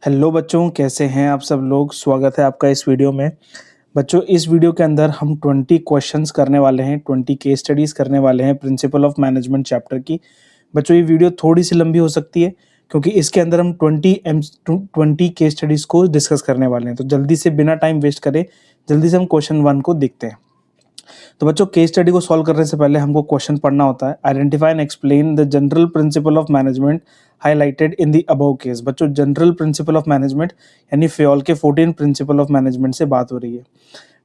Hello बच्चों, कैसे हैं आप सब लोग। स्वागत है आपका इस वीडियो में। बच्चों, इस वीडियो के अंदर हम 20 क्वेश्चंस करने वाले हैं, 20 केस स्टडीज़ करने वाले हैं प्रिंसिपल ऑफ मैनेजमेंट चैप्टर की। बच्चों, ये वीडियो थोड़ी सी लंबी हो सकती है क्योंकि इसके अंदर हम 20 केस स्टडीज़ को डिस्कस करने वाले हैं। तो जल्दी से बिना टाइम वेस्ट करे जल्दी से हम क्वेश्चन 1 को देखते हैं। तो बच्चों, केस स्टडी को सॉल्व करने से पहले हमको क्वेश्चन पढ़ना होता है। Identify and explain the general principle of management highlighted in the above case. बच्चों, जनरल प्रिंसिपल ऑफ मैनेजमेंट यानी फ्योल के 14 प्रिंसिपल ऑफ मैनेजमेंट से बात हो रही है।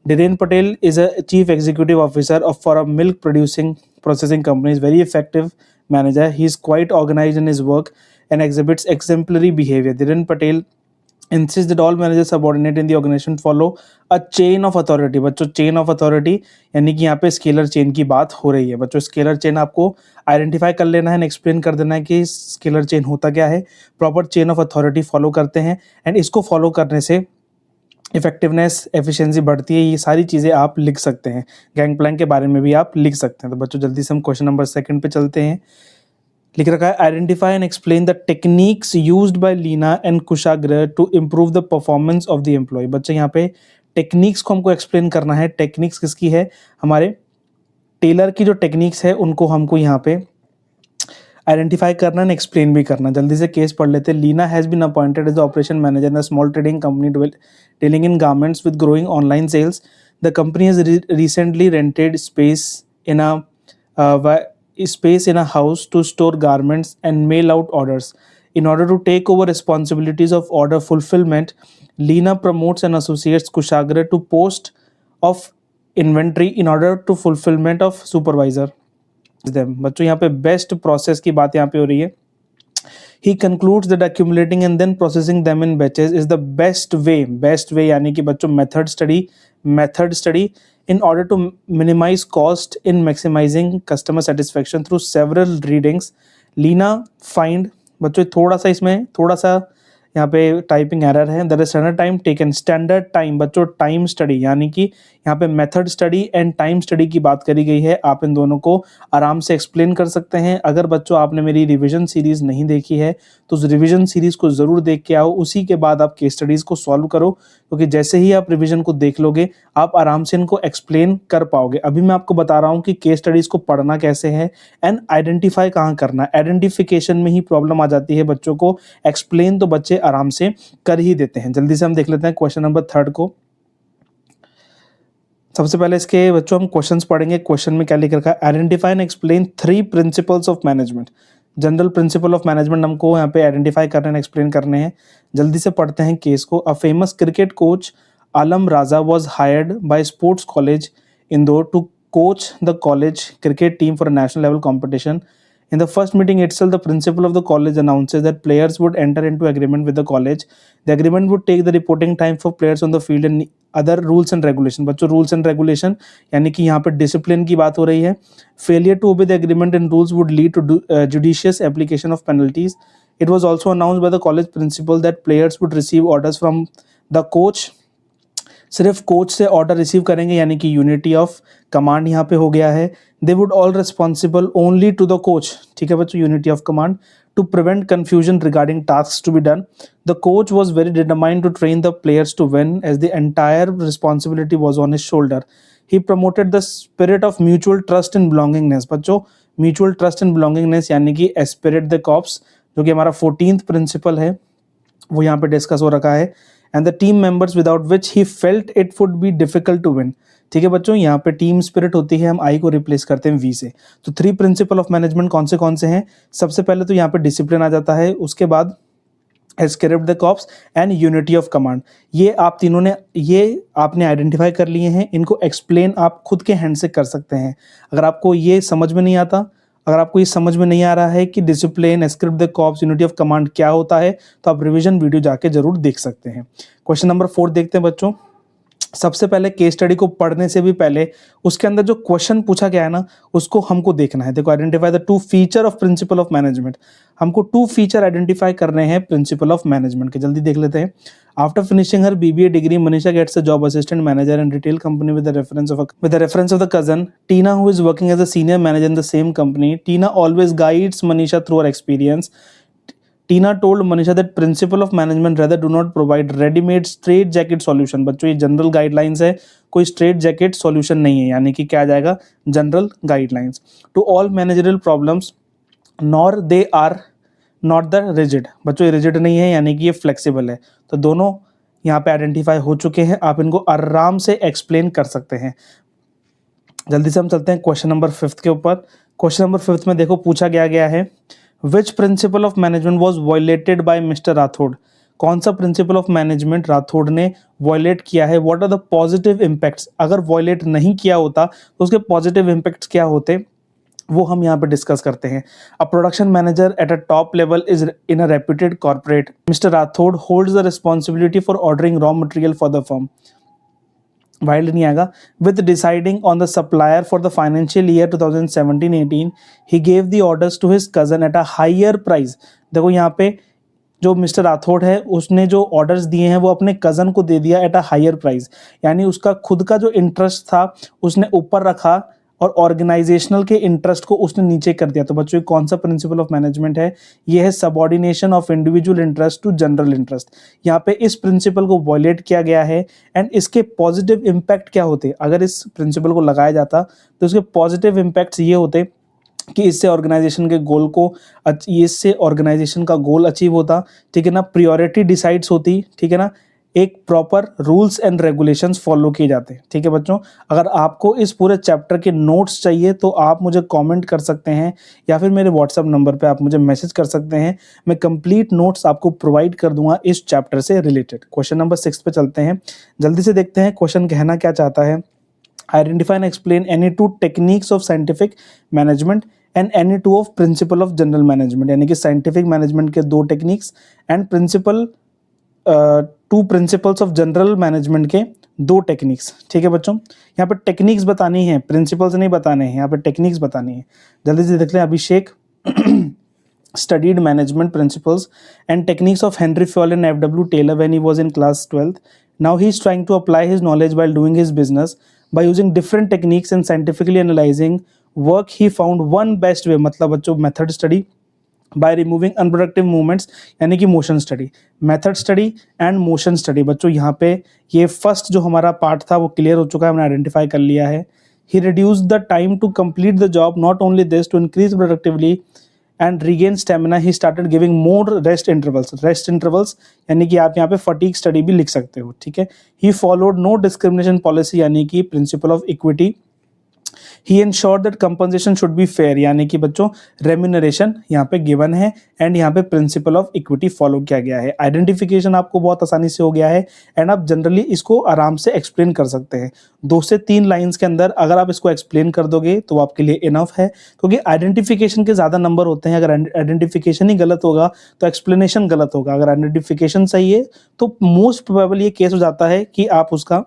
Dhiren Patel is a chief executive officer for a milk producing processing company. Is very effective manager. He is quite organized in his work and exhibits exemplary behavior. Dhiren Patel insists that all managers subordinate in the organization follow a chain of authority. बच्चों, chain of authority यानी कि यहाँ पे scalar chain की बात हो रही है। बच्चों, स्केलर चेन आपको आइडेंटिफाई कर लेना है एंड एक्सप्लेन कर देना है कि स्केलर चेन होता क्या है। Proper chain of authority follow करते हैं एंड इसको फॉलो करने से इफेक्टिवनेस, एफिशिएंसी बढ़ती है। ये सारी चीज़ें आप लिख सकते हैं। गैंग प्लैंक के बारे में भी आप लिख सकते हैं। तो बच्चों, जल्दी से हम क्वेश्चन नंबर 2 पे चलते हैं। लिख रखा है, identify and explain the techniques used by Leena and Kushagra to improve the performance of the employee. बच्चे, यहाँ पे टेक्निक्स को हमको एक्सप्लेन करना है। टेक्निक्स किसकी है? हमारे टेलर की जो टेक्निक्स है उनको हमको यहाँ पे आइडेंटिफाई करना एंड एक्सप्लेन भी करना। जल्दी से केस पढ़ लेते हैं। Leena has been appointed as the operation manager in a small trading company dealing in garments with growing online sales. The company has recently rented space in a house to store garments and mail out orders. In order to take over responsibilities of order fulfillment, Leena promotes and associates Kushagra to post of inventory in order to fulfillment of supervisor them. बच्चों, यहाँ पे best process की बात यहाँ पे हो रही है। He concludes that accumulating and then processing them in batches is the best way. Best way यानी कि बच्चों method study in order to minimize cost in maximizing customer satisfaction through several readings. Leena find बच्चों थोड़ा सा यहाँ पे typing error है। The standard time taken, standard time बच्चों टाइम स्टडी यानी कि यहाँ पे method study and time study की बात करी गई है। आप इन दोनों को आराम से एक्सप्लेन कर सकते हैं। अगर बच्चों आपने मेरी रिवीजन सीरीज़ नहीं देखी है तो उस रिवीजन सीरीज़ को ज़रूर देख के आओ, उसी के बाद आप केस स्टडीज़ को सॉल्व करो, क्योंकि जैसे ही आप रिवीजन को देख लोगे आप आराम से इनको एक्सप्लेन कर पाओगे। अभी मैं आपको बता रहा हूँ कि केस स्टडीज़ को पढ़ना कैसे है एंड आइडेंटिफाई कहाँ करना है। आइडेंटिफिकेशन में ही प्रॉब्लम आ जाती है बच्चों को, एक्सप्लेन तो बच्चे आराम से कर ही देते हैं। जल्दी से हम देख लेते हैं क्वेश्चन नंबर 3 को। सबसे पहले इसके बच्चों हम क्वेश्चंस पढ़ेंगे। क्वेश्चन में क्या लिख रखा है? Identify and explain 3 principles of management. General principle of management हमको यहाँ पे आइडेंटिफाई करने एंड एक्सप्लेन करने हैं। जल्दी से पढ़ते हैं केस को। A famous cricket coach Alam Raja was hired by sports college Indore to coach the college cricket team for a national level competition. In the first meeting itself, the principal of the college announces that players would enter into agreement with the college. The agreement would take the reporting time for players on the field and other rules and regulation. बच्चों, rules and regulation यानी कि यहाँ पे discipline की बात हो रही है। Failure to obey the agreement and rules would lead to judicious application of penalties. It was also announced by the college principal that players would receive orders from the coach. सिर्फ coach से order receive करेंगे यानी कि unity of command यहाँ पे हो गया है। They would all responsible only to the coach. ठीक है बच्चों, unity of command to prevent confusion regarding task to be done. The coach was very determined to train the players to win as the entire responsibility was on his shoulder. He promoted the spirit of mutual trust and belongingness. बच्चों, mutual trust and belongingness यानी कि Spirit the cops, जो कि हमारा 14th principal है, वो यहाँ पे डिस्कस हो रखा है। And the team members without which he felt it would be difficult to win. ठीक है बच्चों, यहाँ पे टीम स्पिरिट होती है, हम आई को रिप्लेस करते हैं वी से। तो 3 प्रिंसिपल ऑफ मैनेजमेंट कौन से हैं? सबसे पहले तो यहाँ पे डिसिप्लिन आ जाता है, उसके बाद esprit de corps and unity of command. ये आप तीनों ने आपने आइडेंटिफाई कर लिए हैं। इनको एक्सप्लेन आप खुद के हैंड से कर सकते हैं। अगर आपको ये समझ में नहीं आता, अगर आपको ये समझ में नहीं आ रहा है कि discipline, esprit de corps, unity of command क्या होता है, तो आप रिवीजन वीडियो जाके जरूर देख सकते हैं। क्वेश्चन नंबर 4 देखते हैं बच्चों। सबसे पहले केस स्टडी को पढ़ने से भी पहले उसके अंदर जो क्वेश्चन पूछा गया है ना, उसको हमको देखना है। देखो, identify the 2 feature of principle of management. हमको 2 फीचर आइडेंटिफाई करने हैं प्रिंसिपल ऑफ मैनेजमेंट के। जल्दी देख लेते हैं। After finishing her BBA degree, Manisha gets a job assistant manager in retail company with the reference of the cousin Tina, who is working as a senior manager in the same company. Tina always guides Manisha through her experience. Tina told Manisha that principal of management rather do not provide readymade straight jacket solution. बच्चों ये general guidelines है, कोई straight jacket solution नहीं है, यानी कि क्या आ जाएगा, general guidelines to all managerial problems nor they are not the rigid. बच्चों ये रिजिड नहीं है, यानी कि ये फ्लेक्सिबल है। तो दोनों यहाँ पे आइडेंटिफाई हो चुके हैं, आप इनको आराम से एक्सप्लेन कर सकते हैं। जल्दी से हम चलते हैं क्वेश्चन नंबर 5 के ऊपर। क्वेश्चन नंबर 5 में देखो पूछा गया है which principle of management was violated by mister Rathore. कौन सा प्रिंसिपल ऑफ मैनेजमेंट राठौड़ ने वायलेट किया है, what are the positive impacts. अगर वायलेट नहीं किया होता तो उसके पॉजिटिव इम्पैक्ट्स क्या होते, वो हम यहाँ पे डिस्कस करते हैं। A production manager at a top level is in a reputed corporate, mister Rathore holds the responsibility for ordering raw material for the firm. While नहीं आएगा। With deciding on the supplier for the financial year 2017-18 he gave the orders to his cousin at a higher price. देखो यहाँ पे जो mister Rathore है उसने जो orders दिए हैं वो अपने कजन को दे दिया एट अ हायर प्राइस, यानी उसका खुद का जो इंटरेस्ट था उसने ऊपर रखा और ऑर्गेनाइजेशनल के इंटरेस्ट को उसने नीचे कर दिया। तो बच्चों कौन सा प्रिंसिपल ऑफ मैनेजमेंट है, ये है subordination of individual interest to general interest. यहाँ पे इस प्रिंसिपल को वायलेट किया गया है एंड इसके पॉजिटिव इम्पैक्ट क्या होते, अगर इस प्रिंसिपल को लगाया जाता तो इसके पॉजिटिव इम्पैक्ट्स ये होते कि इससे ऑर्गेनाइजेशन के गोल को, इससे ऑर्गेनाइजेशन का गोल अचीव होता, ठीक है ना, प्रायोरिटी डिसाइड्स होती, ठीक है ना, एक proper rules and regulations follow किए जाते हैं। ठीक है बच्चों, अगर आपको इस पूरे चैप्टर के नोट्स चाहिए तो आप मुझे कमेंट कर सकते हैं या फिर मेरे व्हाट्सएप नंबर पे आप मुझे मैसेज कर सकते हैं, मैं कंप्लीट नोट्स आपको प्रोवाइड कर दूंगा इस चैप्टर से रिलेटेड। क्वेश्चन नंबर 6 पे चलते हैं, जल्दी से देखते हैं क्वेश्चन कहना क्या चाहता है। Identify and explain any two techniques of scientific management and any two of principle of general management, यानी कि साइंटिफिक मैनेजमेंट के 2 techniques and principle 2 principles of general management के 2 टेक्निक्स। ठीक है बच्चों, यहाँ पे टेक्निक्स बतानी है, प्रिंसिपल्स नहीं बताने हैं, यहाँ पे टेक्निक्स बतानी है। जल्दी से देख लें। अभिषेक studied management principles and techniques of Henry Fayol and F.W. Taylor when he was in class 12th. Now he is trying to apply his knowledge while doing his business by using different techniques and scientifically analyzing work. He found one best way, मतलब बच्चों method study by removing unproductive movements, यानी कि motion study, method study and motion study। बच्चों यहाँ पे ये first जो हमारा पार्ट था वो क्लियर हो चुका है, हमने आइडेंटिफाई कर लिया है। He reduced the time to complete the job. Not only this, to increase productivity and regain stamina, he started giving more rest intervals। rest intervals यानी कि आप यहाँ पे fatigue study भी लिख सकते हो। ठीक है, he followed no discrimination policy, यानी कि principle of equity। He ensured that compensation should be fair, यानी कि बच्चों रेम्यूनरेशन यहाँ पे गिवन है एंड यहाँ पे प्रिंसिपल ऑफ इक्विटी फॉलो किया गया है। आइडेंटिफिकेशन आपको बहुत आसानी से हो गया है एंड आप जनरली इसको आराम से एक्सप्लेन कर सकते हैं। 2 से 3 लाइंस के अंदर अगर आप इसको एक्सप्लेन कर दोगे तो आपके लिए इनफ है, क्योंकि आइडेंटिफिकेशन के ज़्यादा नंबर होते हैं। अगर आइडेंटिफिकेशन ही गलत होगा तो एक्सप्लेनेशन गलत होगा, अगर आइडेंटिफिकेशन सही है तो मोस्ट प्रोबेबल ये केस हो जाता है कि आप उसका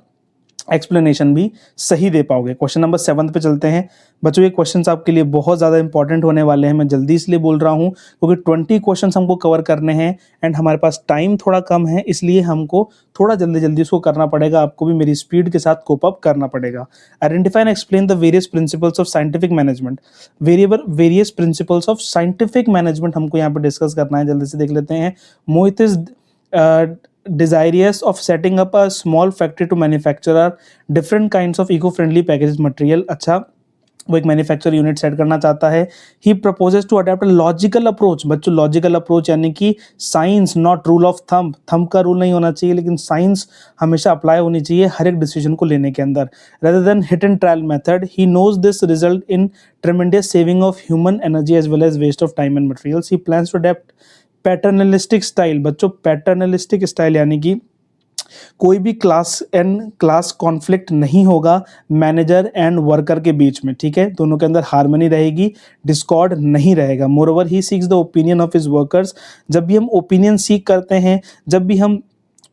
एक्सप्लेनेशन भी सही दे पाओगे। क्वेश्चन नंबर 7 पे चलते हैं बच्चों। ये क्वेश्चंस आपके लिए बहुत ज़्यादा इंपॉर्टेंट होने वाले हैं, मैं जल्दी इसलिए बोल रहा हूँ क्योंकि 20 क्वेश्चंस हमको कवर करने हैं एंड हमारे पास टाइम थोड़ा कम है, इसलिए हमको थोड़ा जल्दी जल्दी उसको करना पड़ेगा, आपको भी मेरी स्पीड के साथ कोप अप करना पड़ेगा। Identify and explain the various principles of scientific management. Various principles of scientific management हमको यहाँ पर डिस्कस करना है, जल्दी से देख लेते हैं। मोहित is desirous of setting up a small factory to manufacture different kinds of eco-friendly packaged material। अच्छा, वो एक मैन्युफैक्चर यूनिट सेट करना चाहता है। He proposes to adopt logical approach. बच्चों लॉजिकल अप्रोच यानी कि science, not rule of thumb. Thumb का रूल नहीं होना चाहिए, लेकिन साइंस हमेशा अप्लाई होनी चाहिए हर एक डिसीजन को लेने के अंदर, rather than hit and trial method. He knows this result in tremendous saving of human energy as well as waste of time and materials. He plans to adopt paternalistic style. बच्चों paternalistic style यानी कि कोई भी class conflict नहीं होगा manager and worker के बीच में। ठीक है, दोनों के अंदर हार्मनी रहेगी, डिस्कॉर्ड नहीं रहेगा। Moreover he seeks the opinion of his workers. जब भी हम ओपिनियन सीख करते हैं, जब भी हम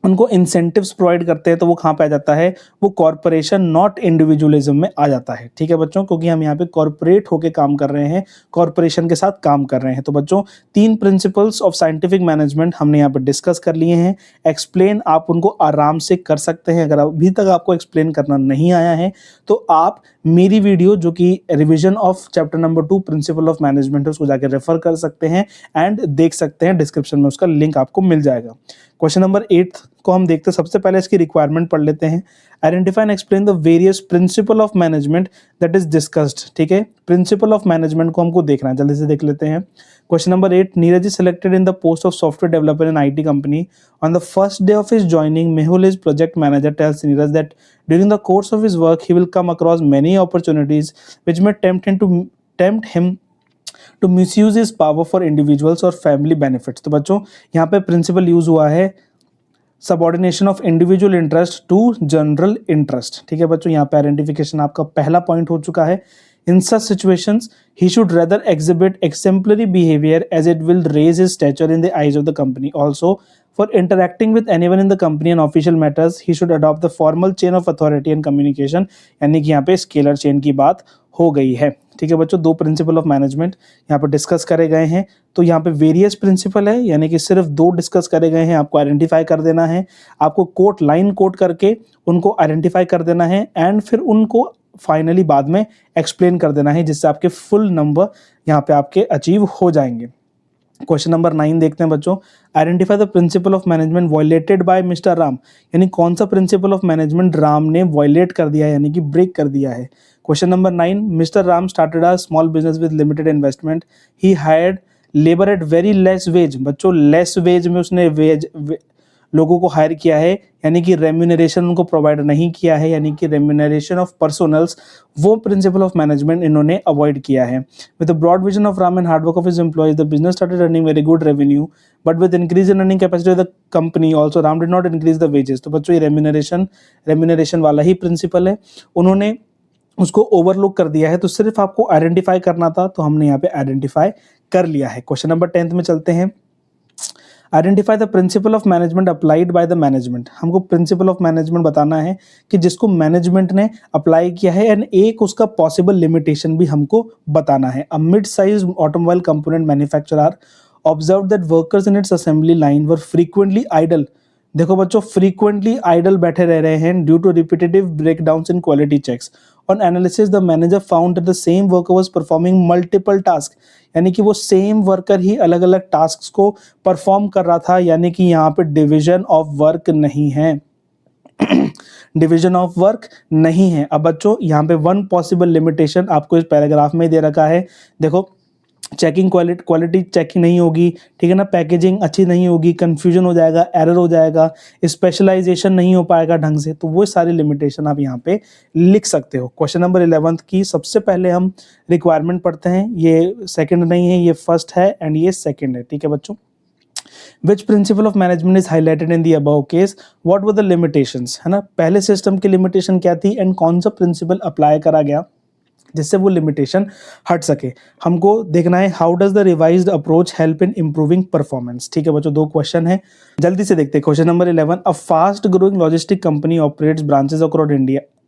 उनको इंसेंटिव्स प्रोवाइड करते हैं, तो वो कहाँ पे आ जाता है, वो कॉर्पोरेशन नॉट इंडिविजुअलिज्म में आ जाता है। ठीक है बच्चों, क्योंकि हम यहाँ पे कॉर्पोरेट होके काम कर रहे हैं, कॉर्पोरेशन के साथ काम कर रहे हैं। तो बच्चों 3 प्रिंसिपल्स ऑफ साइंटिफिक मैनेजमेंट हमने यहाँ पे डिस्कस कर लिए हैं। एक्सप्लेन आप उनको आराम से कर सकते हैं। अगर अभी तक आपको एक्सप्लेन करना नहीं आया है तो आप मेरी वीडियो जो कि revision of chapter number 2 principal of management है, उसको जाके रेफर कर सकते हैं एंड देख सकते हैं, डिस्क्रिप्शन में उसका लिंक आपको मिल जाएगा। क्वेश्चन नंबर 8 को हम देखते हैं। सबसे पहले इसकी रिक्वायरमेंट पढ़ लेते हैं। Identify and explain the various principal of management that is discussed. ठीक है, प्रिंसिपल ऑफ मैनेजमेंट को हमको देखना है, जल्दी से देख लेते हैं। Question number 8, Neeraj is selected in the post of software developer in IT company. On the first day of his joining, Mehul his project manager tells Neeraj that during the course of his work he will come across many opportunities which may tempt him to misuse his power for individuals और family benefits. तो बच्चों यहाँ पे principle यूज हुआ है subordination of individual interest to general interest. ठीक है बच्चों, यहाँ पे आइडेंटिफिकेशन आपका पहला पॉइंट हो चुका है। In such situations he should rather exhibit exemplary behavior as it will raise his stature in the eyes of the company. Also, for interacting with anyone in the company and official matters, he should adopt the formal chain of authority and communication. यानी कि यहाँ पे scalar chain की बात हो गई है। ठीक है बच्चों, 2 प्रिंसिपल ऑफ मैनेजमेंट यहाँ पर डिस्कस करे गए हैं। तो यहाँ पे वेरियस प्रिंसिपल है, यानी कि सिर्फ 2 डिस्कस करे गए हैं, आपको आइडेंटिफाई कर देना है। आपको कोट लाइन कोट करके उनको आइडेंटिफाई कर देना है एंड फिर उनको फाइनली बाद में एक्सप्लेन कर देना है, जिससे आपके फुल नंबर यहाँ पे आपके अचीव हो जाएंगे। क्वेश्चन नंबर 9 देखते हैं बच्चों। Identify the principle of management violated by mister Ram. यानी कौन सा प्रिंसिपल ऑफ मैनेजमेंट राम ने वायलेट कर दिया है, यानी कि ब्रेक कर दिया है। Question number 9, mister Ram started a small business with limited investment. He hired labour at very less wage. बच्चों लेस वेज में उसने लोगों को हायर किया है, यानी कि रेम्यूनरेशन उनको प्रोवाइड नहीं किया है, यानी कि रेम्यूनरेशन ऑफ पर्सनल्स, वो प्रिंसिपल ऑफ मैनेजमेंट इन्होंने अवॉइड किया है। With the broad vision of Ram and hard work of his employees, the business started earning very good revenue, but with increase in earning capacity of the company also Ram did not increase the wages. तो बच्चों ये remuneration वाला ही principal है, उन्होंने उसको overlook कर दिया है। तो सिर्फ आपको आइडेंटिफाई करना था, तो हमने यहाँ पे आइडेंटिफाई कर लिया है। क्वेश्चन नंबर 10 में चलते हैं। Identify the principle of management applied by the management. हमको प्रिंसिपल ऑफ मैनेजमेंट बताना है कि जिसको मैनेजमेंट ने अप्लाई किया है एंड एक उसका पॉसिबल लिमिटेशन भी हमको बताना है। A mid size automobile component manufacturer observe that workers in its assembly line were frequently idle. देखो बच्चों, फ्रीक्वेंटली आइडल बैठे रह रहे हैं due to repetitive breakdowns in quality checks. On analysis the manager found that the same worker was performing multiple task. यानी कि वो same worker ही अलग अलग टास्क को परफॉर्म कर रहा था, यानी कि यहाँ पे डिवीजन ऑफ वर्क नहीं है। डिवीजन ऑफ वर्क नहीं है। अब बच्चों यहाँ पे 1 पॉसिबल लिमिटेशन आपको इस पैराग्राफ में दे रखा है। देखो, चेकिंग क्वालिटी चेकिंग नहीं होगी, ठीक है ना, पैकेजिंग अच्छी नहीं होगी, कंफ्यूजन हो जाएगा, एरर हो जाएगा, स्पेशलाइजेशन नहीं हो पाएगा ढंग से। तो वो सारी लिमिटेशन आप यहाँ पे लिख सकते हो। क्वेश्चन नंबर 11 की सबसे पहले हम रिक्वायरमेंट पढ़ते हैं। ये सेकंड नहीं है, ये फर्स्ट है एंड ये सेकंड है। ठीक है बच्चों, Which principle of management is highlighted in the above case? What were the limitations? है ना, पहले सिस्टम की लिमिटेशन क्या थी एंड कौन सा प्रिंसिपल अप्लाई करा गया जिससे वो लिमिटेशन हट सके। हमको देखना है how does the revised approach help in improving performance. ठीक है बच्चों, 2 क्वेश्चन है, जल्दी से देखते हैं। Question number 11, a fast growing logistic company operates branches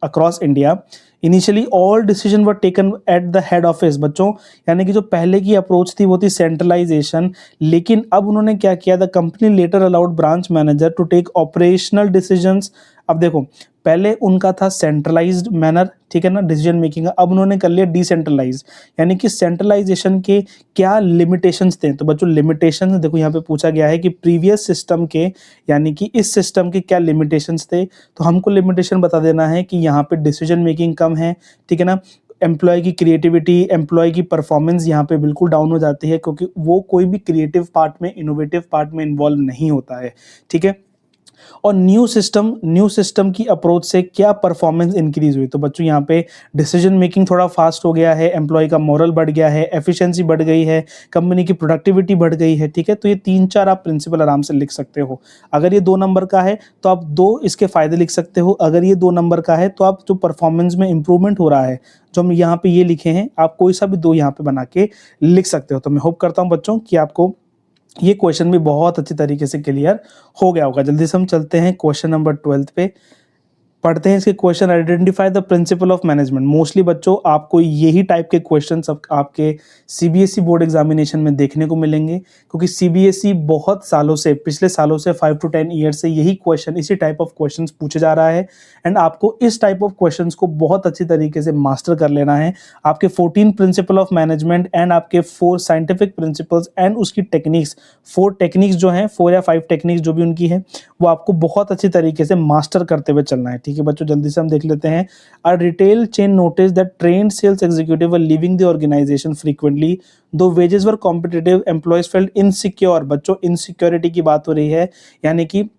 across India. Initially all decision were taken at the head office. बच्चों यानी कि जो पहले की अप्रोच थी वो थी सेंट्रलाइजेशन, लेकिन अब उन्होंने क्या किया, the company later allowed branch manager to take operational decisions. अब देखो, पहले उनका था सेंट्रलाइज्ड मैनर, ठीक है ना, डिसीजन मेकिंग का, अब उन्होंने कर लिया डिसेंट्रलाइज। यानी कि सेंट्रलाइजेशन के क्या लिमिटेशंस थे। तो बच्चों लिमिटेशंस देखो यहाँ पे पूछा गया है कि प्रीवियस सिस्टम के, यानी कि इस सिस्टम के क्या लिमिटेशंस थे। तो हमको लिमिटेशन बता देना है कि यहाँ पे डिसीजन मेकिंग कम है, ठीक है ना, एम्प्लॉय की क्रिएटिविटी, एम्प्लॉय की परफॉर्मेंस यहाँ पे बिल्कुल डाउन हो जाती है, क्योंकि वो कोई भी क्रिएटिव पार्ट में, इनोवेटिव पार्ट में इन्वॉल्व नहीं होता है। ठीक है, और न्यू सिस्टम की अप्रोच से क्या परफॉर्मेंस इंक्रीज हुई। तो बच्चों यहाँ पे डिसीजन मेकिंग थोड़ा फास्ट हो गया है, एम्प्लॉय का मोरल बढ़ गया है, एफिशिएंसी बढ़ गई है, कंपनी की प्रोडक्टिविटी बढ़ गई है। ठीक है, तो ये 3-4 आप प्रिंसिपल आराम से लिख सकते हो। अगर ये 2 नंबर का है तो आप 2 इसके फायदे लिख सकते हो। अगर ये 2 नंबर का है तो आप जो परफॉर्मेंस में इंप्रूवमेंट हो रहा है, जो हम यहाँ पे ये लिखे हैं, आप कोई सा भी 2 यहाँ पे बना के लिख सकते हो। तो मैं होप करता हूँ बच्चों कि आपको ये क्वेश्चन भी बहुत अच्छी तरीके से क्लियर हो गया होगा। जल्दी से हम चलते हैं क्वेश्चन नंबर 12 पे, पढ़ते हैं इसके question. Identify the principle of management. Mostly बच्चों आपको यही टाइप के क्वेश्चन आपके सीबीएसई बोर्ड एग्जामिनेशन में देखने को मिलेंगे, क्योंकि सीबीएसई बहुत सालों से, पिछले सालों से 5 to 10 ईयर से यही क्वेश्चन, इसी टाइप ऑफ क्वेश्चन पूछे जा रहा है। एंड आपको इस टाइप ऑफ क्वेश्चन को बहुत अच्छी तरीके से मास्टर कर लेना है। आपके 14 प्रिंसिपल ऑफ मैनेजमेंट एंड आपके 4 साइंटिफिक प्रिंसिपल्स एंड उसकी टेक्निक्स, 4 टेक्निक्स जो हैं, 4 या 5 टेक्निक्स जो भी उनकी है, वो आपको बहुत अच्छी तरीके से मास्टर करते हुए चलना है। ठीक है बच्चों, जल्दी से हम देख लेते हैं। A retail chain notice that trained sales executive were leaving the organisation frequently though wages were competitive, employees felt insecure. बच्चों इनसिक्योरिटी की बात हो रही है, यानी कि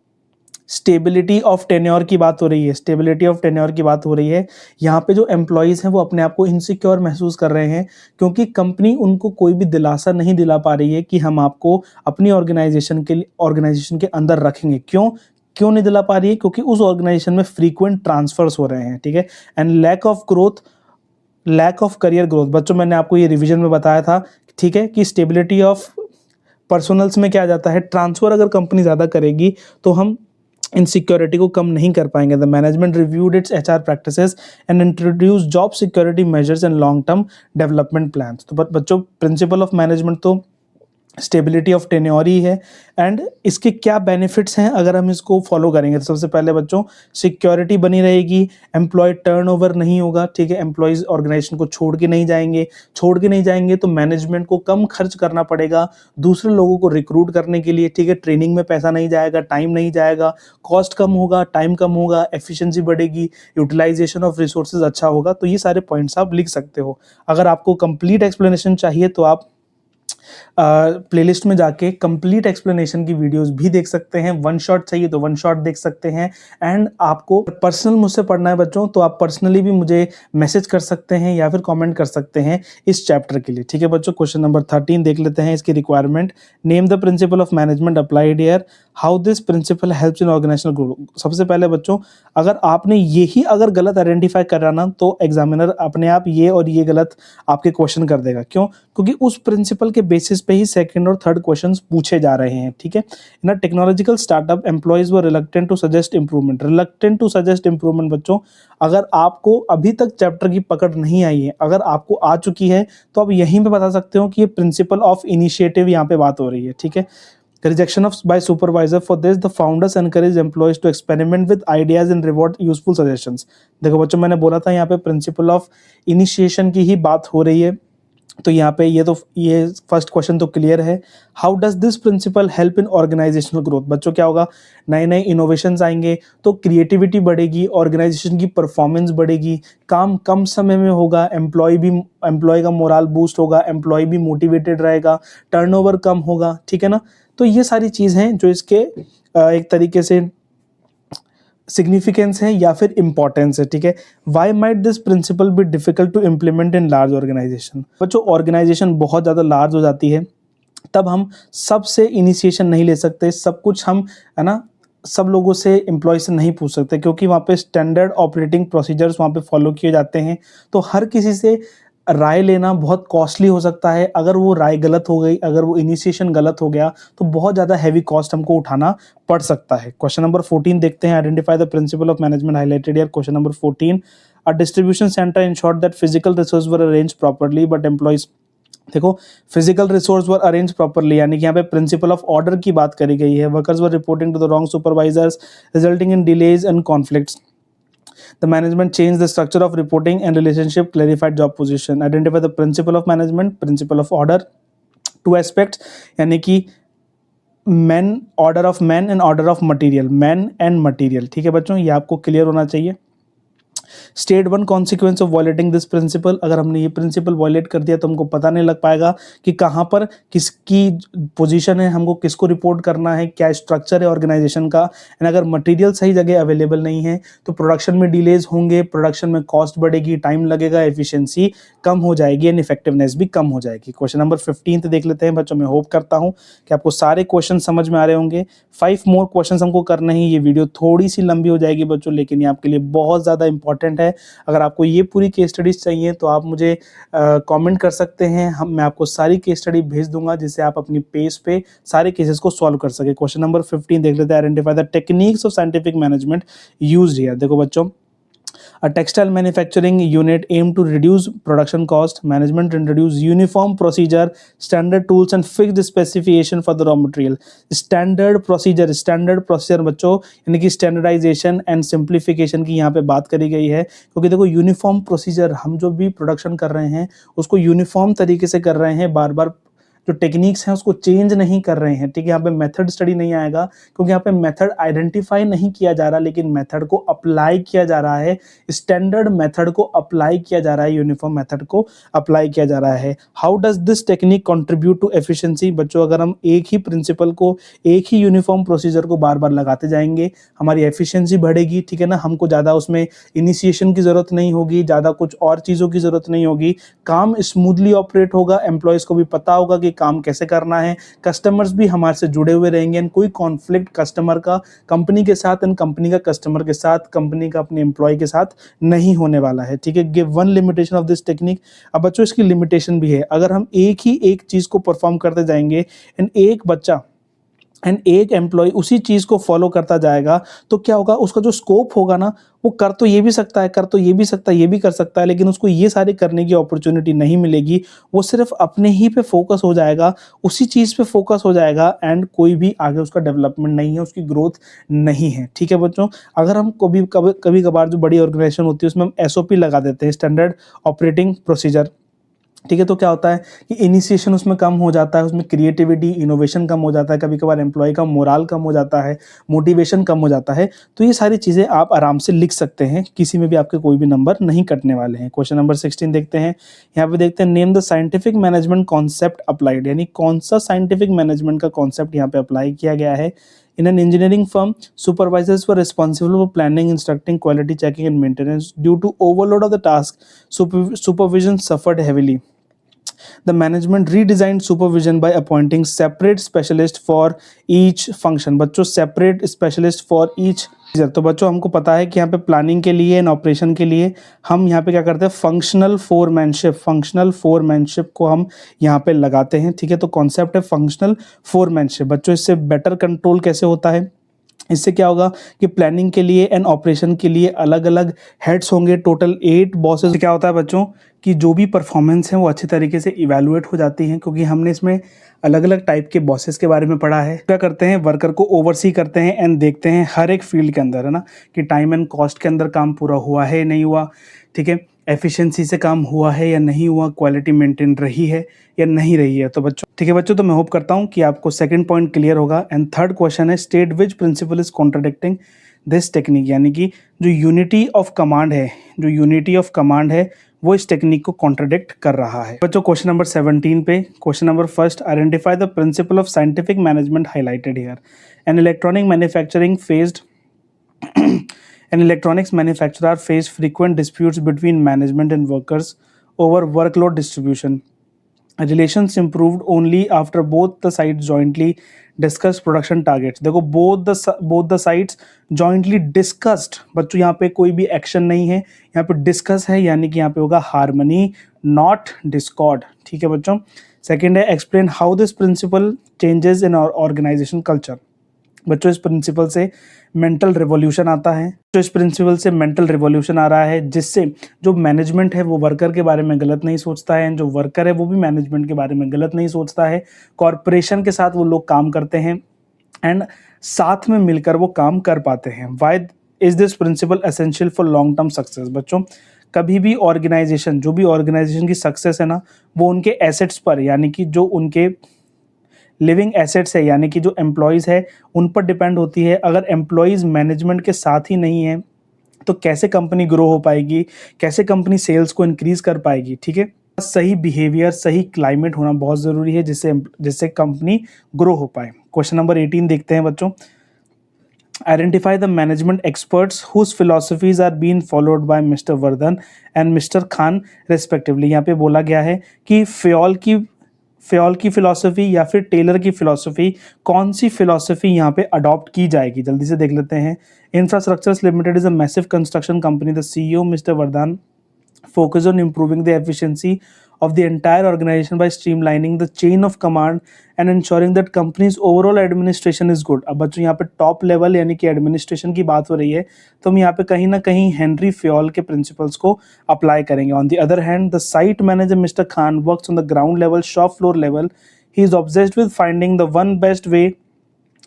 स्टेबिलिटी ऑफ टेन्योर की बात हो रही है, स्टेबिलिटी ऑफ टेन्योर की बात हो रही है। यहाँ पे जो एम्प्लॉयज हैं वो अपने आप को इनसिक्योर महसूस कर रहे हैं, क्योंकि कंपनी उनको कोई भी दिलासा नहीं दिला पा रही है कि हम आपको अपनी ऑर्गेनाइजेशन के अंदर रखेंगे। क्यों नहीं दिला पा रही है? क्योंकि उस ऑर्गेनाइजेशन में फ्रीक्वेंट ट्रांसफर्स हो रहे हैं। ठीक है, and lack of career growth. बच्चों मैंने आपको ये रिवीजन में बताया था, ठीक है, कि स्टेबिलिटी ऑफ पर्सनल्स में क्या जाता है, ट्रांसफर अगर कंपनी ज़्यादा करेगी तो हम इनसिक्योरिटी को कम नहीं कर पाएंगे। The management reviewed it's HR practices and introduce job security measures and long term development plans. तो बच्चों प्रिंसिपल ऑफ मैनेजमेंट तो स्टेबिलिटी ऑफ टेन्योर ही है। एंड इसके क्या बेनिफिट्स हैं अगर हम इसको फॉलो करेंगे? तो सबसे पहले बच्चों सिक्योरिटी बनी रहेगी, एम्प्लॉय टर्नओवर नहीं होगा। ठीक है, एम्प्लॉयज ऑर्गेनाइजेशन को छोड़ के नहीं जाएंगे तो मैनेजमेंट को कम खर्च करना पड़ेगा दूसरे लोगों को रिक्रूट करने के लिए। ठीक है, ट्रेनिंग में पैसा नहीं जाएगा, टाइम नहीं जाएगा, कॉस्ट कम होगा, टाइम कम होगा, एफिशिएंसी बढ़ेगी, यूटिलाइजेशन ऑफ रिसोर्सेज अच्छा होगा। तो ये सारे पॉइंट्स आप लिख सकते हो। अगर आपको कंप्लीट एक्सप्लेनेशन चाहिए तो आप प्लेलिस्ट में जाके कंप्लीट एक्सप्लेनेशन की वीडियोस भी देख सकते हैं। वन शॉट चाहिए तो वन शॉट देख सकते हैं। एंड आपको पर्सनल मुझसे पढ़ना है बच्चों, तो आप पर्सनली भी मुझे मैसेज कर सकते हैं या फिर कमेंट कर सकते हैं इस चैप्टर के लिए। ठीक है बच्चों, क्वेश्चन नंबर 13 देख लेते हैं। इसकी requirement, name the principle of management applied here, how this principle helps in organisational growth. सबसे पहले बच्चों अगर आपने यही अगर गलत आइडेंटिफाई करा ना, तो एग्जामिनर अपने आप ये और ये गलत आपके क्वेश्चन कर देगा। क्यों? क्योंकि उस प्रिंसिपल के बेसिस पे ही सेकंड और थर्ड क्वेश्चंस पूछे जा रहे हैं। ठीक है, in a technological startup employees were reluctant to suggest improvement. बच्चों अगर आपको अभी तक चैप्टर की पकड़ नहीं आई है, अगर आपको आ चुकी है, तो आप यहीं पे बता सकते हो कि ये प्रिंसिपल ऑफ इनिशिएटिव यहाँ पे बात हो रही है। ठीक है, rejection of by supervisor, for this the founders encourage employees to experiment with ideas and reward useful suggestions। देखो बच्चों मैंने बोला था यहाँ पे प्रिंसिपल ऑफ इनिशिएशन की ही बात हो रही है, तो यहाँ पे ये फर्स्ट क्वेश्चन तो क्लियर है। How does this principle help in organisational growth? बच्चों क्या होगा, नए नए इनोवेशंस आएंगे तो क्रिएटिविटी बढ़ेगी, ऑर्गेनाइजेशन की परफॉर्मेंस बढ़ेगी, काम कम समय में होगा, एम्प्लॉय का मोरल बूस्ट होगा, एम्प्लॉय भी मोटिवेटेड रहेगा, टर्नओवर कम होगा। ठीक है ना, तो ये सारी चीज़ हैं जो इसके एक तरीके से सिग्निफिकेंस है या फिर इंपॉर्टेंस है। ठीक है, why might this principle be difficult to implement in large organisation? बच्चों ऑर्गेनाइजेशन बहुत ज़्यादा लार्ज हो जाती है, तब हम सबसे इनिशिएशन नहीं ले सकते, सब कुछ हम, है ना, सब लोगों से, एम्प्लॉय से नहीं पूछ सकते, क्योंकि वहाँ पे स्टैंडर्ड ऑपरेटिंग प्रोसीजर्स वहाँ पे फॉलो किए जाते हैं। तो हर किसी से राय लेना बहुत कॉस्टली हो सकता है। अगर वो राय गलत हो गई, अगर वो इनिशिएशन गलत हो गया, तो बहुत ज़्यादा हैवी कॉस्ट हमको उठाना पड़ सकता है। क्वेश्चन नंबर 14 देखते हैं। Identify the principle of management highlighted here. Question number 14, a distribution centre ensured that physical resource were arrange properly but employees. देखो physical resource were arrange properly, यानी कि यहाँ पे प्रिंसिपल ऑफ ऑर्डर की बात करी गई है। Workers were reporting to the wrong supervisors resulting in delays and conflicts. The management changed the structure of reporting and relationship, clarified job position. Identify the principle of management, principle of order. Two aspects, यानी कि order of men and order of material, men and material। ठीक है बच्चों, ये आपको clear होना चाहिए। State one consequence of violating this principle. अगर हमने ये प्रिंसिपल वायलेट कर दिया तो हमको पता नहीं लग पाएगा कि कहाँ पर किसकी पोजीशन है, हमको किसको रिपोर्ट करना है, क्या स्ट्रक्चर है ऑर्गेनाइजेशन का। एंड अगर मटेरियल सही जगह अवेलेबल नहीं है तो प्रोडक्शन में डिलेज होंगे, प्रोडक्शन में कॉस्ट बढ़ेगी, टाइम लगेगा, एफिशिएंसी कम हो जाएगी एंड इफेक्टिवनेस भी कम हो जाएगी। क्वेश्चन नंबर 15 देख लेते हैं बच्चों। मैं होप करता हूँ कि आपको सारे क्वेश्चन समझ में आ रहे होंगे। 5 मोर क्वेश्चन हमको करने हैं। ये वीडियो थोड़ी सी लंबी हो जाएगी बच्चों, लेकिन ये आपके लिए बहुत ज़्यादा इंपॉर्टेंट इंपॉर्टेंट है। अगर आपको ये पूरी केस स्टडीज चाहिए तो आप मुझे कमेंट कर सकते हैं, मैं आपको सारी केस स्टडी भेज दूंगा जिससे आप अपनी पेज पे सारे केसेस को सॉल्व कर सके। क्वेश्चन नंबर 15 देख लेते हैं, identify the techniques of scientific management used here. देखो बच्चों, a textile manufacturing unit aimed to reduce production cost. Management introduced uniform procedure, standard tools and fixed specification for the raw material. Standard procedure बच्चों यानी कि standardisation and simplification की यहाँ पे बात करी गई है, क्योंकि देखो यूनिफॉर्म प्रोसीजर, हम जो भी प्रोडक्शन कर रहे हैं उसको यूनिफॉर्म तरीके से कर रहे हैं, बार बार जो टेक्निक्स हैं उसको चेंज नहीं कर रहे हैं। ठीक है, यहाँ पे मेथड स्टडी नहीं आएगा क्योंकि यहाँ पे मेथड आइडेंटिफाई नहीं किया जा रहा, लेकिन मेथड को अप्लाई किया जा रहा है, स्टैंडर्ड मेथड को अप्लाई किया जा रहा है, यूनिफॉर्म मेथड को अप्लाई किया जा रहा है। How does this technique contribute to efficiency? बच्चों, अगर हम एक ही प्रिंसिपल को, एक ही यूनिफॉर्म प्रोसीजर को बार बार लगाते जाएंगे, हमारी एफिशिएंसी बढ़ेगी। ठीक है ना, हमको ज़्यादा उसमें इनिशिएशन की ज़रूरत नहीं होगी, ज़्यादा कुछ और चीज़ों की ज़रूरत नहीं होगी, काम स्मूथली ऑपरेट होगा, एम्प्लॉयज़ को भी पता होगा कि काम कैसे करना है, कस्टमर्स भी हमारे से जुड़े हुए रहेंगे एंड कोई कॉन्फ्लिक्ट कस्टमर का कंपनी के साथ एंड कंपनी का कस्टमर के साथ, कंपनी का अपने एम्प्लॉय के साथ नहीं होने वाला है। ठीक है, give one limitation of this technique. अब बच्चों इसकी लिमिटेशन भी है, अगर हम एक चीज़ को परफॉर्म करते जाएंगे एंड एक बच्चा एंड एक एम्प्लॉय उसी चीज़ को फॉलो करता जाएगा तो क्या होगा, उसका जो स्कोप होगा ना, वो कर तो ये भी सकता है, कर तो ये भी सकता है, ये भी कर सकता है, लेकिन उसको ये सारे करने की अपॉर्चुनिटी नहीं मिलेगी। वो सिर्फ अपने ही पे फोकस हो जाएगा, उसी चीज़ पे फोकस हो जाएगा एंड कोई भी आगे उसका डेवलपमेंट नहीं है, उसकी ग्रोथ नहीं है। ठीक है बच्चों, अगर हम कभी कभार जो बड़ी ऑर्गेनाइजेशन होती है उसमें हम SOP लगा देते हैं, स्टैंडर्ड ऑपरेटिंग प्रोसीजर। ठीक है, तो क्या होता है कि इनिशिएशन उसमें कम हो जाता है, उसमें क्रिएटिविटी, इनोवेशन कम हो जाता है, कभी कभार एम्प्लॉय का मोराल कम हो जाता है, मोटिवेशन कम हो जाता है। तो ये सारी चीज़ें आप आराम से लिख सकते हैं, किसी में भी आपके कोई भी नंबर नहीं कटने वाले हैं। क्वेश्चन नंबर 16 देखते हैं, यहाँ पे देखते हैं, name the scientific management concept applied, यानी कौन सा साइंटिफिक मैनेजमेंट का कॉन्सेप्ट यहाँ पे अप्लाई किया गया है। In an engineering firm, supervisors were responsible for planning, instructing, quality checking, and maintenance. Due to overload of the task, supervision suffered heavily. The management redesigned supervision by appointing separate specialists for each function. बच्चों, separate specialist for each. तो बच्चों हमको पता है कि यहाँ पे planning के लिए एंड ऑपरेशन के लिए हम यहाँ पे क्या करते हैं, फंक्शनल फोरमैनशिप को हम यहाँ पे लगाते हैं। ठीक है, तो कॉन्सेप्ट है फंक्शनल फोरमैनशिप। बच्चों, इससे बेटर कंट्रोल कैसे होता है, इससे क्या होगा कि प्लानिंग के लिए एंड ऑपरेशन के लिए अलग अलग हेड्स होंगे, टोटल 8 बॉसेस। क्या होता है बच्चों कि जो भी परफॉर्मेंस है वो अच्छी तरीके से इवैल्यूएट हो जाती हैं, क्योंकि हमने इसमें अलग अलग टाइप के बॉसेस के बारे में पढ़ा है। क्या करते हैं, वर्कर को ओवरसी करते हैं एंड देखते हैं हर एक फील्ड के अंदर, है ना, कि टाइम एंड कॉस्ट के अंदर काम पूरा हुआ है नहीं हुआ। ठीक है, एफिशिएंसी से काम हुआ है या नहीं हुआ, क्वालिटी मेंटेन रही है या नहीं रही है। तो बच्चों, ठीक है बच्चों, तो मैं होप करता हूँ कि आपको सेकंड पॉइंट क्लियर होगा। एंड थर्ड क्वेश्चन है, state which principle is contradicting this technique, यानी कि जो यूनिटी ऑफ कमांड है वो इस टेक्निक को कॉन्ट्राडिक्ट कर रहा है। बच्चों, क्वेश्चन नंबर 17 पे, question number first, identify the principle of scientific management highlighted here. An electronic manufacturing faced and electronics manufacturer face frequent disputes between management and workers over workload distribution. Relations improved only after both the sides jointly discussed production targets. देखो, both the sides jointly discussed, बच्चों यहाँ पे कोई भी action नहीं है, यहाँ पे डिस्कस है, यानी कि यहाँ पे होगा हार्मनी नॉट डिस्कॉर्ड। ठीक है बच्चों, सेकेंड है, explain how this principle changes in organisation culture. बच्चों, इस प्रिंसिपल से मेंटल रिवॉल्यूशन आता है, तो इस प्रिंसिपल से मेंटल रिवॉल्यूशन आ रहा है, जिससे जो मैनेजमेंट है वो वर्कर के बारे में गलत नहीं सोचता है, जो वर्कर है वो भी मैनेजमेंट के बारे में गलत नहीं सोचता है। कॉरपोरेशन के साथ वो लोग काम करते हैं एंड साथ में मिलकर वो काम कर पाते हैं। Why is this principle essential for long term success? बच्चों, कभी भी ऑर्गेनाइजेशन, जो भी ऑर्गेनाइजेशन की सक्सेस है ना, वो उनके एसेट्स पर, यानी कि जो उनके लिविंग एसेट्स है, यानी कि जो एम्प्लॉयज़ है उन पर डिपेंड होती है। अगर एम्प्लॉयज़ मैनेजमेंट के साथ ही नहीं है तो कैसे कंपनी ग्रो हो पाएगी, कैसे कंपनी सेल्स को इंक्रीज कर पाएगी। ठीक है, सही बिहेवियर, सही क्लाइमेट होना बहुत ज़रूरी है, जिससे कंपनी ग्रो हो पाए। क्वेश्चन नंबर 18 देखते हैं बच्चों, identify the management experts whose philosophies are been followed by mister Vardhan and mister Khan respectively. यहाँ पे बोला गया है कि फ्योल की फिलॉसफी या फिर टेलर की फिलॉसफी, कौन सी फिलॉसफी यहाँ पे अडॉप्ट की जाएगी, जल्दी से देख लेते हैं। Infrastructures limited is a massive construction company. The CEO mister Vardhan focus on improving the efficiency of the entire organization by streamlining the chain of command and ensuring that company's overall administration is good। अब बच्चों यहाँ पे top level यानी कि administration की बात हो रही है, तो हम यहाँ पे कहीं ना कहीं हेनरी फ्योल के प्रिंसिपल्स को अप्लाई करेंगे। On the other hand the site manager mister Khan works on the ground level, shop floor level. He is obsessed with finding the one best way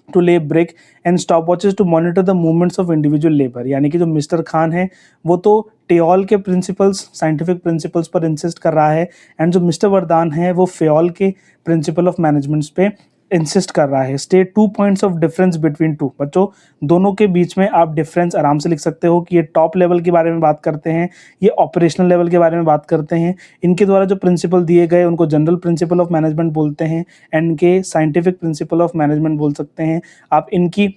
to lay brick and stop watches to monitor the movements of individual labour. यानी कि जो mister Khan है वो तो टेओल के principles, scientific principles पर insist कर रहा है, एंड जो मिस्टर वर्दान है वो फ्योल के प्रिंसिपल ऑफ मैनेजमेंट्स पे इंसिस्ट कर रहा है। State 2 points of difference between two. बच्चों दोनों के बीच में आप डिफरेंस आराम से लिख सकते हो कि ये टॉप लेवल के बारे में बात करते हैं, ये ऑपरेशनल लेवल के बारे में बात करते हैं। इनके द्वारा जो प्रिंसिपल दिए गए उनको जनरल प्रिंसिपल ऑफ मैनेजमेंट बोलते हैं, एंड इनके साइंटिफिक प्रिंसिपल ऑफ मैनेजमेंट बोल सकते हैं। आप इनकी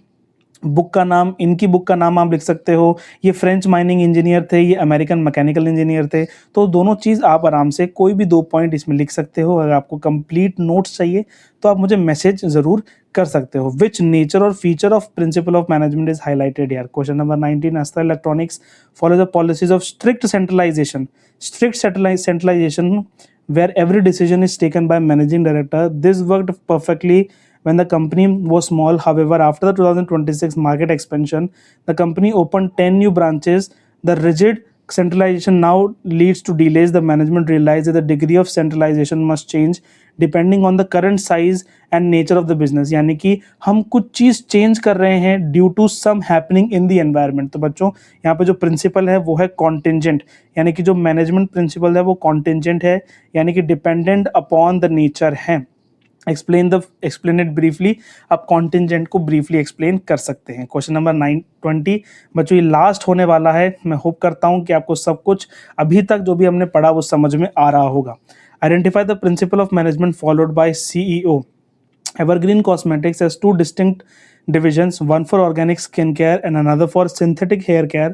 बुक का नाम आप लिख सकते हो। ये फ्रेंच माइनिंग इंजीनियर थे, ये अमेरिकन मैकेनिकल इंजीनियर थे। तो दोनों चीज़ आप आराम से कोई भी 2 पॉइंट इसमें लिख सकते हो। अगर आपको कंप्लीट नोट्स चाहिए तो आप मुझे मैसेज ज़रूर कर सकते हो। विच नेचर और feature of principle of management is highlighted here. Question number 19, Astra electronics follow the policies of strict centralisation where every decision is taken by managing director. This worked perfectly when the company was small. However, after the 2026 market expansion, the company opened 10 new branches. The rigid centralization now leads to delays. The management realized that the degree of centralization must change depending on the current size and nature of the business। यानी कि हम कुछ चीज़ change कर रहे हैं due to some happening in the environment. तो बच्चों यहाँ पे जो प्रिंसिपल है वो है कॉन्टिजेंट, यानी कि जो मैनेजमेंट प्रिंसिपल है वो कॉन्टिजेंट है, यानी कि डिपेंडेंट अपॉन द नेचर है। Explain it briefly. आप कॉन्टिजेंट को ब्रीफली एक्सप्लेन कर सकते हैं। क्वेश्चन नंबर 20 बच्चों ये लास्ट होने वाला है। मैं होप करता हूँ कि आपको सब कुछ अभी तक जो भी हमने पढ़ा वो समझ में आ रहा होगा। Identify the principle of management followed by CEO. Evergreen Cosmetics has 2 distinct divisions, one for organic skincare and another for synthetic hair care.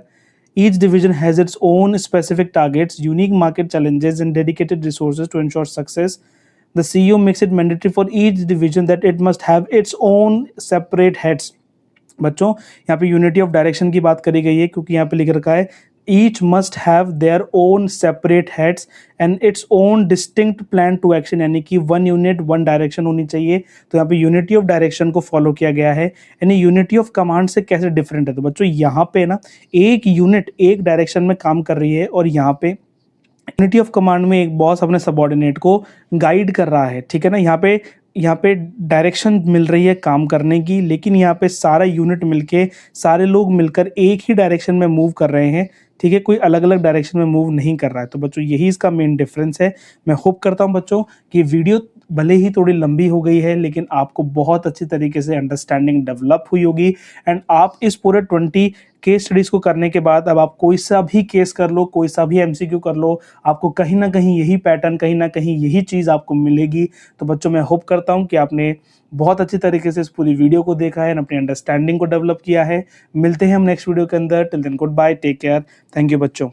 Each division has its own specific targets, unique market challenges, and dedicated resources to ensure success. The CEO makes it mandatory for each division that it must have its own separate heads। बच्चों यहाँ पे unity of direction की बात करी गई है, क्योंकि यहाँ पे लिख रखा है each must have their own separate heads and its own distinct plan to action। यानी कि 1 यूनिट 1 डायरेक्शन होनी चाहिए। तो यहाँ पे यूनिटी ऑफ डायरेक्शन को फॉलो किया गया है। यानी यूनिटी ऑफ कमांड से कैसे डिफरेंट है, तो बच्चों यहाँ पे ना एक यूनिट एक डायरेक्शन में काम कर रही है, और यहाँ पे यूनिटी ऑफ कमांड में एक बॉस अपने सबॉर्डिनेट को गाइड कर रहा है। ठीक है ना, यहाँ पे डायरेक्शन मिल रही है काम करने की, लेकिन यहाँ पे सारा यूनिट मिलके, सारे लोग मिलकर एक ही डायरेक्शन में मूव कर रहे हैं। ठीक है, कोई अलग अलग डायरेक्शन में मूव नहीं कर रहा है। तो बच्चों यही इसका मेन डिफरेंस है। मैं होप करता हूँ बच्चों कि वीडियो भले ही थोड़ी लंबी हो गई है, लेकिन आपको बहुत अच्छी तरीके से अंडरस्टैंडिंग डेवलप हुई होगी, एंड आप इस पूरे 20 केस स्टडीज़ को करने के बाद अब आप कोई सा भी केस कर लो, कोई सा भी एमसीक्यू कर लो, आपको कहीं ना कहीं यही पैटर्न, कहीं ना कहीं यही चीज़ आपको मिलेगी। तो बच्चों मैं होप करता हूँ कि आपने बहुत अच्छी तरीके से इस पूरी वीडियो को देखा है, अपनी अंडरस्टैंडिंग को डेवलप किया है। मिलते हैं हम नेक्स्ट वीडियो के अंदर। Till then goodbye, take care, thank you बच्चों।